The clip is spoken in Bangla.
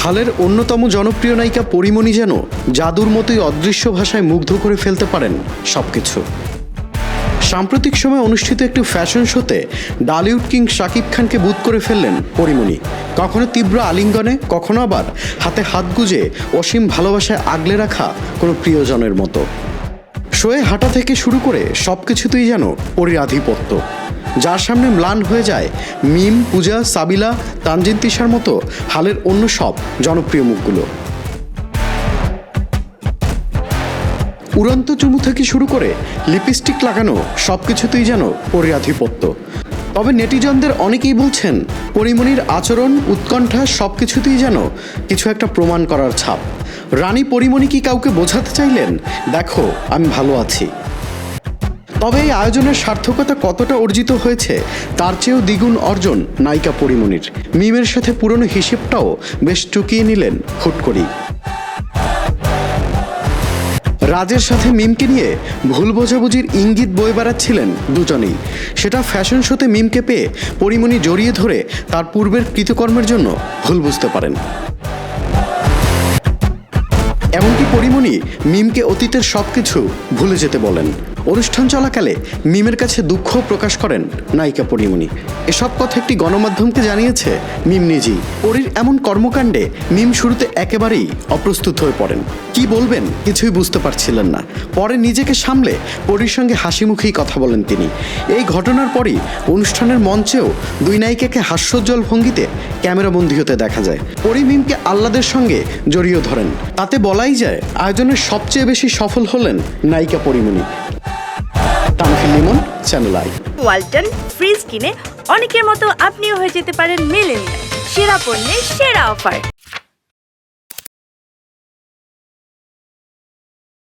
হালের অন্যতম জনপ্রিয় নায়িকা পরীমণি যেন জাদুর মতোই অদৃশ্য ভাষায় মুগ্ধ করে ফেলতে পারেন সবকিছু। সাম্প্রতিক সময়ে অনুষ্ঠিত একটি ফ্যাশন শোতে ডালিউড কিং শাকিব খানকে বুঁদ করে ফেললেন পরীমণি। কখনো তীব্র আলিঙ্গনে, কখনো আবার হাতে হাত গুজে অসীম ভালোবাসায় আগলে রাখা কোনো প্রিয়জনের মতো। শোয়ে হাঁটা থেকে শুরু করে সবকিছুতেই যেন পরীর আধিপত্য, যার সামনে ম্লান হয়ে যায় মিম, পূজা, সাবিলা, তানজিন তিশার মতো হালের অন্য সব জনপ্রিয় মুখগুলো। উড়ন্ত চুমু থেকে শুরু করে লিপস্টিক লাগানো সবকিছুতেই যেন পরীর আধিপত্য। তবে নেটিজনদের অনেকেই বলছেন পরীমণির আচরণ, উৎকণ্ঠা সবকিছুতেই যেন কিছু একটা প্রমাণ করার ছাপ। রানী পরীমণি কি কাউকে বোঝাতে চাইলেন, দেখো আমি ভালো আছি? তবে এই আয়োজনের সার্থকতা কতটা অর্জিত হয়েছে তার চেয়েও দ্বিগুণ অর্জন নায়িকা পরীমণির। মিমের সাথে পুরনো হিসেবটাও বেশ টুকিয়ে নিলেন হুট করেই। রাজের সাথে মিমকে নিয়ে ভুল বোঝাবুঝির ইঙ্গিত বয়ে বেড়াচ্ছিলেন দুজনেই। সেটা ফ্যাশন শোতে মিমকে পেয়ে পরীমণি জড়িয়ে ধরে তার পূর্বের কৃতকর্মের জন্য ভুল বুঝতে পারেন। এমনকি পরীমণি মিমকে অতীতের সবকিছু ভুলে যেতে বলেন। অনুষ্ঠান চলাকালে মিমের কাছে দুঃখ প্রকাশ করেন নায়িকা পরীমণি। এসব কথা একটি গণমাধ্যমকে জানিয়েছে মিম নিজেই। পরীর এমন কর্মকাণ্ডে মিম শুরুতে একেবারেই অপ্রস্তুত হয়ে পড়েন। কি বলবেন কিছুই বুঝতে পারছিলেন না। পরে নিজেকে সামলে পরীর সঙ্গে হাসি মুখেই কথা বলেন তিনি। এই ঘটনার পরই অনুষ্ঠানের মঞ্চেও দুই নায়িকাকে হাস্যোজ্জ্বল ভঙ্গিতে ক্যামেরাবন্দী হতে দেখা যায়। পরী মিমকে আহ্লাদের সঙ্গে জড়িয়ে ধরেন। তাতে বলাই যায় আয়োজনের সবচেয়ে বেশি সফল হলেন নায়িকা Porimoni. Tanfil Limon, channel I. Walton fridge কিনে অনেকের মতো আপনিও হয়ে যেতে পারেন মিলেনিয়াল। সেরা পণ্যের সেরা অফার।